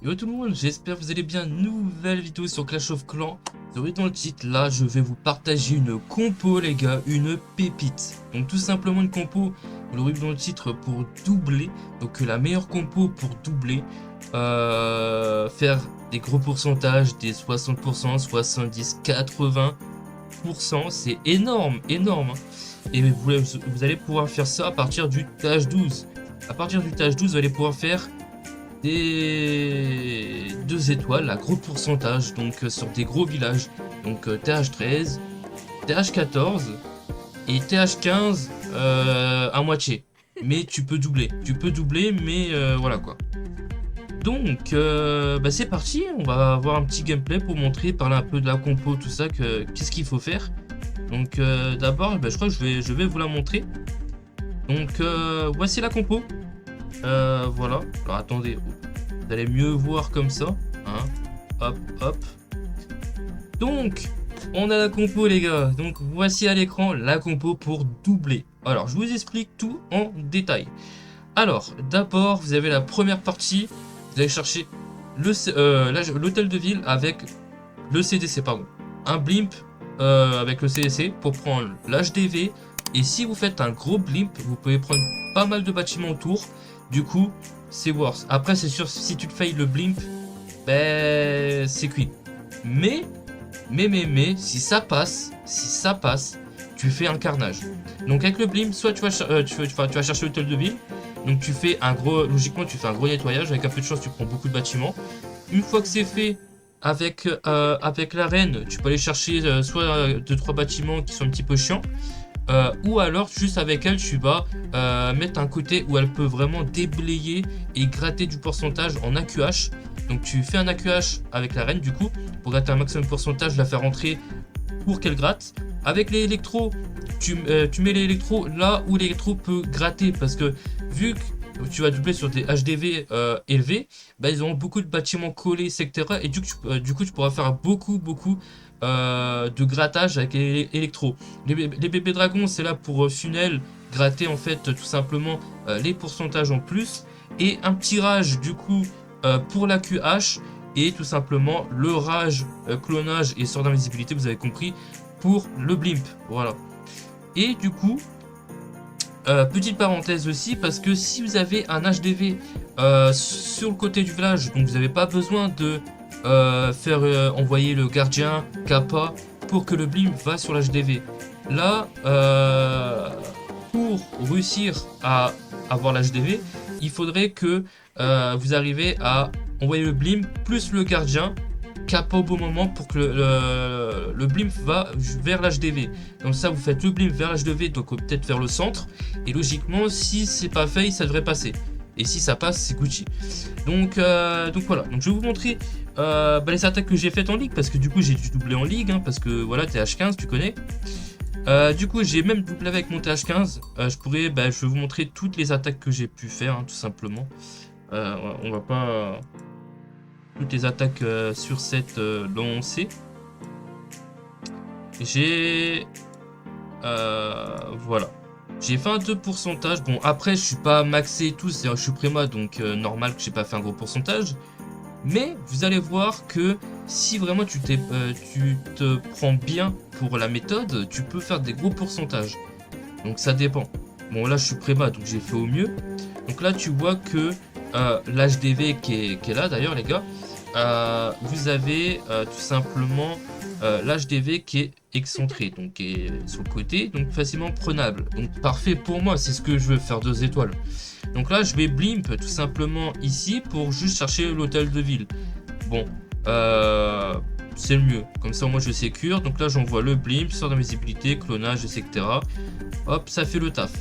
Yo tout le monde, j'espère que vous allez bien. Nouvelle vidéo sur Clash of Clans. Vous aurez dans le titre, là je vais vous partager une compo les gars, une pépite. Donc tout simplement une compo, vous l'aurez vu dans le titre, pour doubler. Donc la meilleure compo pour doubler. Faire des gros pourcentages, des 60%, 70, 80%. C'est énorme, énorme. Et vous allez pouvoir faire ça à partir du tâche 12. À partir du tâche 12, vous allez pouvoir faire des 2 étoiles à gros pourcentage, donc sur des gros villages, donc TH13, TH14 et TH15 à moitié. Mais tu peux doubler, mais voilà quoi. Donc c'est parti, on va avoir un petit gameplay pour montrer, parler un peu de la compo, tout ça, qu'est-ce qu'il faut faire. Donc d'abord, je crois que je vais vous la montrer. Donc voici la compo. Voilà. Alors attendez, vous allez mieux voir comme ça. Hein. Hop, hop. Donc, on a la compo les gars. Donc voici à l'écran la compo pour doubler. Alors, je vous explique tout en détail. Alors, d'abord, vous avez la première partie. Vous allez chercher l'hôtel de ville avec le CDC, pardon. Un blimp avec le CDC pour prendre l'HDV. Et si vous faites un gros blimp, vous pouvez prendre pas mal de bâtiments autour. Du coup, c'est worse. Après, c'est sûr, si tu te failles le blimp, ben, c'est cuit. Mais, si ça passe, tu fais un carnage. Donc avec le blimp, soit tu vas chercher l'hôtel de ville. Donc tu fais un gros, logiquement, tu fais un gros nettoyage. Avec un peu de chance, tu prends beaucoup de bâtiments. Une fois que c'est fait, avec l'arène, tu peux aller chercher soit 2-3 bâtiments qui sont un petit peu chiants. Ou alors juste avec elle tu vas mettre un côté où elle peut vraiment déblayer et gratter du pourcentage en AQH. Donc tu fais un AQH avec la reine du coup pour gratter un maximum de pourcentage, la faire rentrer pour qu'elle gratte. Avec les électros, tu mets les électros là où l'électro peut gratter, parce que vu que tu vas doubler sur des HDV élevés, bah, ils ont beaucoup de bâtiments collés, etc. Et du coup, tu pourras faire beaucoup de grattage avec les électros. Les bébés dragons, c'est là pour funnel, gratter en fait tout simplement les pourcentages en plus. Et un petit rage du coup pour la QH. Et tout simplement le rage, clonage et sort d'invisibilité, vous avez compris, pour le blimp. Voilà. Et du coup, petite parenthèse aussi, parce que si vous avez un HDV sur le côté du village, donc vous n'avez pas besoin de faire envoyer le gardien Kappa pour que le blimp va sur l'HDV. Là, pour réussir à avoir l'HDV, il faudrait que vous arrivez à envoyer le blimp plus le gardien Kappa au bon moment pour que le blimp va vers l'HDV. Comme ça, vous faites le blimp vers l'HDV, donc peut-être vers le centre. Et logiquement, si c'est pas fait, ça devrait passer. Et si ça passe, c'est Gucci. Donc voilà. Donc je vais vous montrer les attaques que j'ai faites en ligue, parce que du coup j'ai dû doubler en ligue, hein, parce que voilà, TH15, tu connais. Du coup, j'ai même doublé avec mon TH15. Je vais vous montrer toutes les attaques que j'ai pu faire, hein, tout simplement. On va pas toutes les attaques sur cette lancée. J'ai voilà. J'ai fait un 2%. Bon, après, je suis pas maxé et tout, je suis préma, donc normal que j'ai pas fait un gros pourcentage. Mais vous allez voir que si vraiment tu te prends bien pour la méthode, tu peux faire des gros pourcentages. Donc ça dépend. Bon, là, je suis préma, donc j'ai fait au mieux. Donc là, tu vois que l'HDV qui est là, d'ailleurs, les gars, vous avez tout simplement l'HDV qui est excentré, donc qui est sur le côté, donc facilement prenable. Donc parfait pour moi, c'est ce que je veux faire, 2 étoiles. Donc là, je vais blimp tout simplement ici pour juste chercher l'hôtel de ville. Bon, c'est le mieux. Comme ça, moi, je sécure. Donc là, j'envoie le blimp, sort d'invisibilité, clonage, etc. Hop, ça fait le taf.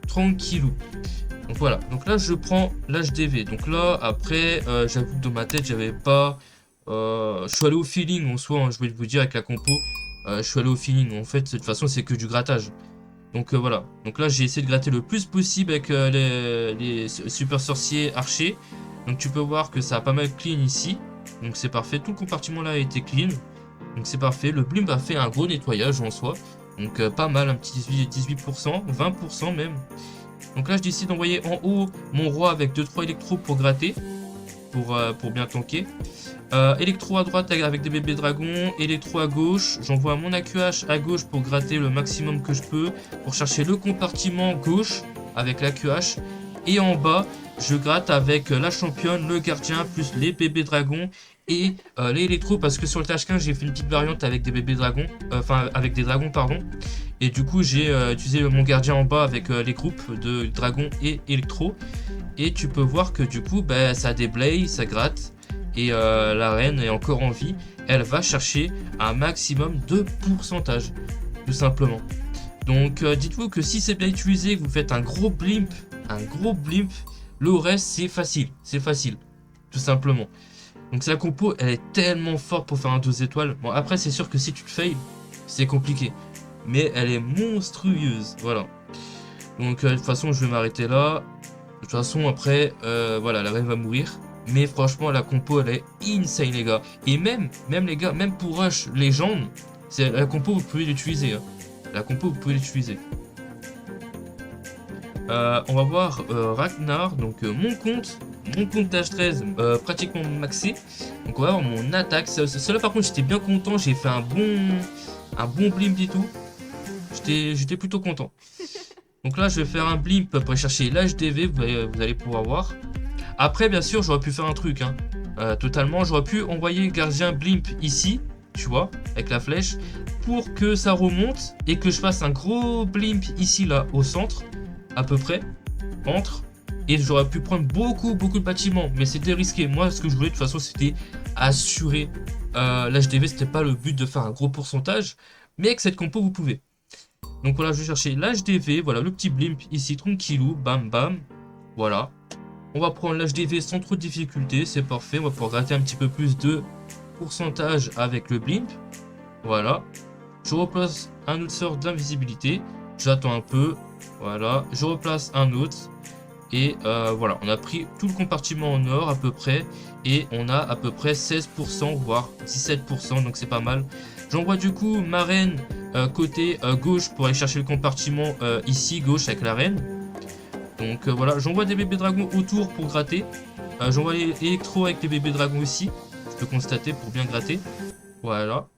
Tranquillou. Donc voilà. Donc là, je prends l'HDV. Donc là, après, j'avoue que dans ma tête, j'avais pas... je suis allé au feeling en soi, hein, je voulais vous dire avec la compo. Je suis allé au feeling. En fait, de toute façon, c'est que du grattage. Donc voilà. Donc là, j'ai essayé de gratter le plus possible avec les super sorciers archers. Donc tu peux voir que ça a pas mal clean ici. Donc c'est parfait. Tout le compartiment là a été clean. Donc c'est parfait. Le blimp a fait un gros nettoyage en soi. Donc pas mal, un petit 18%, 20% même. Donc là, je décide d'envoyer en haut mon roi avec 2-3 électros pour gratter. pour bien tanker. Électro à droite avec des bébés dragons, électro à gauche, j'envoie mon AQH à gauche pour gratter le maximum que je peux, pour chercher le compartiment gauche avec l'AQH, et en bas je gratte avec la championne, le gardien, plus les bébés dragons et les électros, parce que sur le TH15 j'ai fait une petite variante avec des bébés dragons, enfin avec des dragons pardon, et du coup j'ai utilisé mon gardien en bas avec les groupes de dragons et électro, et tu peux voir que du coup bah, ça déblaye, ça gratte. Et la reine est encore en vie, elle va chercher un maximum de pourcentage, tout simplement. Donc dites-vous que si c'est bien utilisé, que vous faites un gros blimp, le reste c'est facile, tout simplement. Donc la compo, elle est tellement forte pour faire un 2 étoiles. Bon après c'est sûr que si tu te fails, c'est compliqué, mais elle est monstrueuse, voilà. Donc de toute façon je vais m'arrêter là. De toute façon après, voilà, la reine va mourir. Mais franchement, la compo, elle est insane, les gars. Et même les gars, même pour Rush Légende, c'est la compo, vous pouvez l'utiliser. Hein. La compo, vous pouvez l'utiliser. On va voir Ragnar, donc mon compte H13 pratiquement maxé. Donc on va voir mon attaque. Celle-là, par contre, j'étais bien content. J'ai fait un bon blimp et tout. J'étais plutôt content. Donc là, je vais faire un blimp pour aller chercher l'HDV, vous allez pouvoir voir. Après, bien sûr, j'aurais pu faire un truc, hein. Totalement, j'aurais pu envoyer gardien blimp ici, tu vois, avec la flèche, pour que ça remonte et que je fasse un gros blimp ici, là, au centre, à peu près, entre, et j'aurais pu prendre beaucoup de bâtiments, mais c'était risqué. Moi, ce que je voulais, de toute façon, c'était assurer l'HDV, c'était pas le but de faire un gros pourcentage, mais avec cette compo, vous pouvez. Donc voilà, je vais chercher l'HDV, voilà, le petit blimp ici, tranquillou, bam bam, voilà. On va prendre l'HDV sans trop de difficulté, c'est parfait. On va pouvoir gratter un petit peu plus de pourcentage avec le blimp. Voilà. Je replace un autre sort d'invisibilité. J'attends un peu. Voilà. Je replace un autre. Et voilà, on a pris tout le compartiment en or à peu près. Et on a à peu près 16%, voire 17%. Donc c'est pas mal. J'envoie du coup ma reine côté gauche pour aller chercher le compartiment ici, gauche avec la reine. Donc voilà, j'envoie des bébés dragons autour pour gratter. J'envoie les électros avec les bébés dragons aussi. Je peux constater pour bien gratter. Voilà.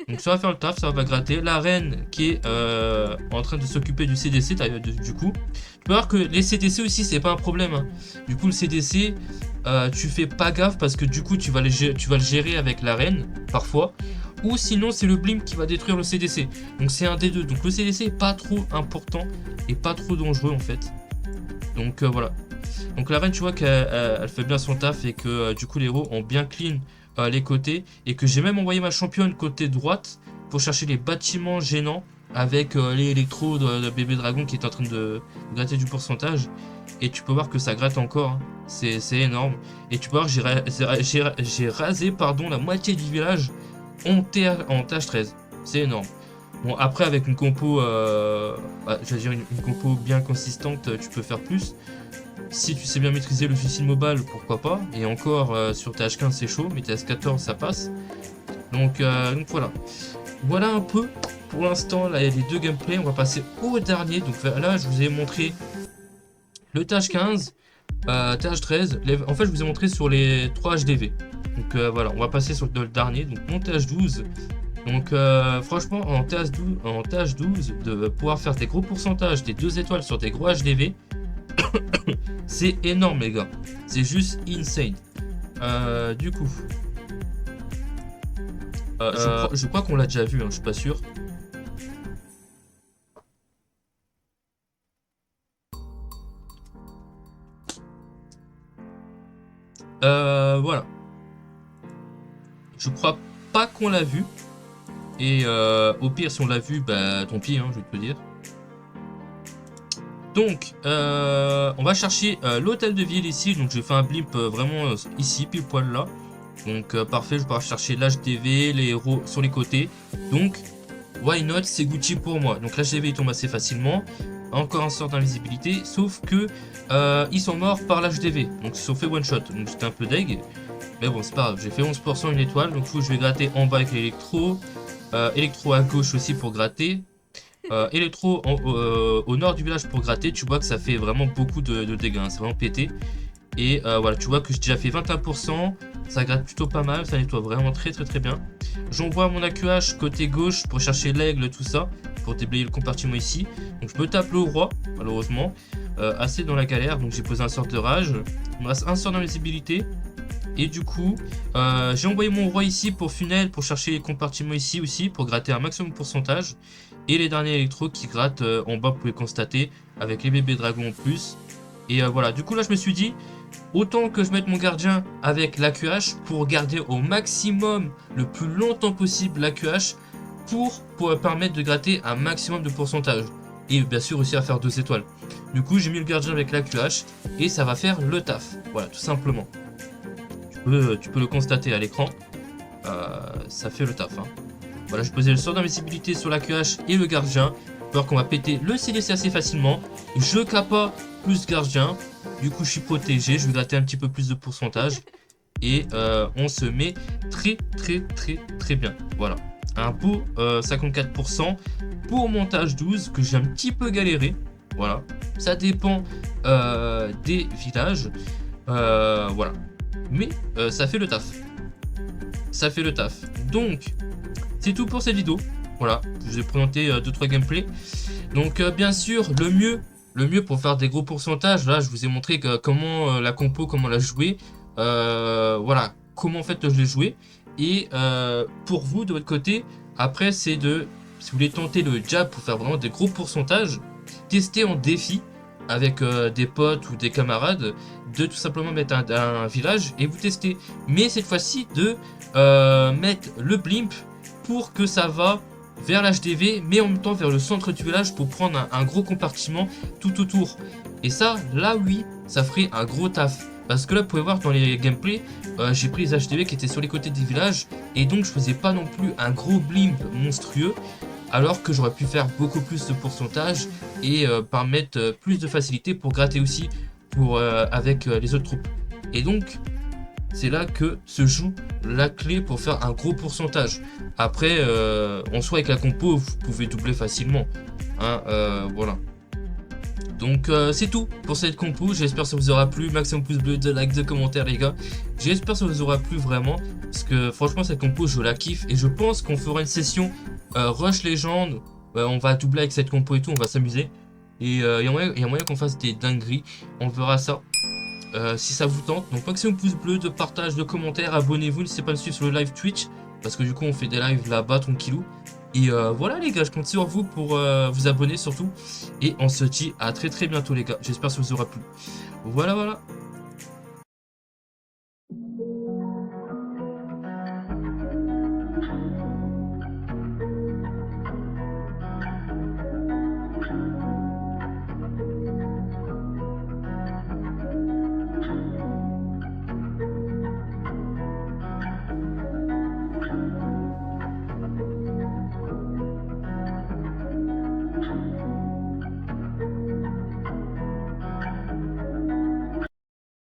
Donc ça va faire le taf, ça va gratter. La reine qui est en train de s'occuper du CDC du coup. Tu peux voir que les CDC aussi c'est pas un problème. Hein. Du coup le CDC, tu fais pas gaffe parce que du coup tu vas le gérer avec la reine parfois. Ou sinon c'est le blimp qui va détruire le CDC. Donc c'est un des deux. Donc le CDC est pas trop important et pas trop dangereux en fait. Donc voilà. Donc la reine, tu vois qu'elle elle fait bien son taf et que du coup les héros ont bien clean les côtés. Et que j'ai même envoyé ma championne côté droite pour chercher les bâtiments gênants avec les électros de bébé dragon qui est en train de gratter du pourcentage. Et tu peux voir que ça gratte encore. Hein. C'est énorme. Et tu peux voir que j'ai rasé pardon, la moitié du village en TH13. C'est énorme. Bon, après, avec une compo, je veux dire une compo bien consistante, tu peux faire plus. Si tu sais bien maîtriser le suicide mobile, pourquoi pas. Et encore, sur TH15, c'est chaud, mais TH14, ça passe. Donc voilà. Voilà un peu, pour l'instant, là, il y a les deux gameplays. On va passer au dernier. Donc là, je vous ai montré le TH15, TH13. En fait, je vous ai montré sur les 3 HDV. Donc voilà, on va passer sur le dernier. Donc mon TH12. Donc franchement en TH12 de pouvoir faire des gros pourcentages, des 2 étoiles sur des gros HDV, c'est énorme les gars, c'est juste insane. Du coup, je crois qu'on l'a déjà vu, hein, je suis pas sûr. Voilà. Je crois pas qu'on l'a vu. Et au pire, si on l'a vu, bah tant pis, hein, je vais te le dire. Donc, on va chercher l'hôtel de ville ici. Donc, je fais un blimp vraiment ici, pile poil là. Donc, parfait, je vais pouvoir chercher l'HDV, les héros sur les côtés. Donc, why not, c'est Gucci pour moi. Donc, l'HDV il tombe assez facilement. Encore un sort d'invisibilité. Sauf que ils sont morts par l'HDV. Donc, ils se sont fait one shot. Donc, j'étais un peu deg. Mais bon, c'est pas grave. J'ai fait 11% une étoile. Donc, du coup, je vais gratter en bas avec l'électro. Électro à gauche aussi pour gratter. Électro au nord du village pour gratter. Tu vois que ça fait vraiment beaucoup de dégâts. Hein. C'est vraiment pété. Et voilà, tu vois que j'ai déjà fait 21%. Ça gratte plutôt pas mal, ça nettoie vraiment très bien. J'envoie mon AQH côté gauche pour chercher l'aigle, tout ça, pour déblayer le compartiment ici. Donc je me tape le roi, malheureusement, assez dans la galère, donc j'ai posé un sort de rage. Il me reste un sort d'invisibilité. Et du coup, j'ai envoyé mon roi ici pour funnel, pour chercher les compartiments ici aussi, pour gratter un maximum de pourcentage. Et les derniers électros qui grattent en bas, vous pouvez constater, avec les bébés dragons en plus. Et voilà, du coup là je me suis dit, autant que je mette mon gardien avec l'AQH pour garder au maximum, le plus longtemps possible l'AQH pour permettre de gratter un maximum de pourcentage. Et bien sûr aussi à faire 2 étoiles. Du coup j'ai mis le gardien avec l'AQH et ça va faire le taf. Voilà, tout simplement. Tu peux le constater à l'écran. Ça fait le taf. Hein. Voilà, je posais le sort d'invisibilité sur l'AQH et le gardien. Alors qu'on va péter le CDC assez facilement. Je capa plus gardien. Du coup, je suis protégé. Je vais gratter un petit peu plus de pourcentage. Et on se met très bien. Voilà. Un beau 54% pour montage 12 que j'ai un petit peu galéré. Voilà. Ça dépend des villages. Voilà. Mais ça fait le taf. Ça fait le taf. Donc, c'est tout pour cette vidéo. Voilà, je vous ai présenté 2-3 gameplays. Donc bien sûr, le mieux pour faire des gros pourcentages, là je vous ai montré comment la compo, comment la jouer. Voilà, comment en fait je l'ai joué. Et pour vous, de votre côté, après c'est de, si vous voulez tenter le jab pour faire vraiment des gros pourcentages, tester en défi avec des potes ou des camarades, de tout simplement mettre un village et vous tester. Mais cette fois-ci de mettre le blimp pour que ça va vers l'HDV, mais en même temps vers le centre du village pour prendre un gros compartiment tout autour. Et ça, là oui, ça ferait un gros taf. Parce que là, vous pouvez voir dans les gameplays, j'ai pris les HDV qui étaient sur les côtés des villages, et donc je faisais pas non plus un gros blimp monstrueux, alors que j'aurais pu faire beaucoup plus de pourcentage et permettre plus de facilité pour gratter aussi avec les autres troupes. Et donc, c'est là que se joue la clé pour faire un gros pourcentage. Après, en soi avec la compo, vous pouvez doubler facilement. Hein, voilà. Donc c'est tout pour cette compo, j'espère que ça vous aura plu, maximum pouce bleu, de likes, de commentaires les gars. J'espère que ça vous aura plu vraiment, parce que franchement cette compo je la kiffe et je pense qu'on fera une session Rush Légende, on va doubler avec cette compo et tout, on va s'amuser. Et il y a moyen qu'on fasse des dingueries, on verra ça. Si ça vous tente, donc maximum pouce bleu, de partage, de commentaires, abonnez-vous, n'hésitez pas à me suivre sur le live Twitch, parce que du coup on fait des lives là-bas tranquillou. Et voilà les gars, je compte sur vous pour vous abonner surtout. Et on se dit à très bientôt les gars, j'espère que ça vous aura plu. Voilà.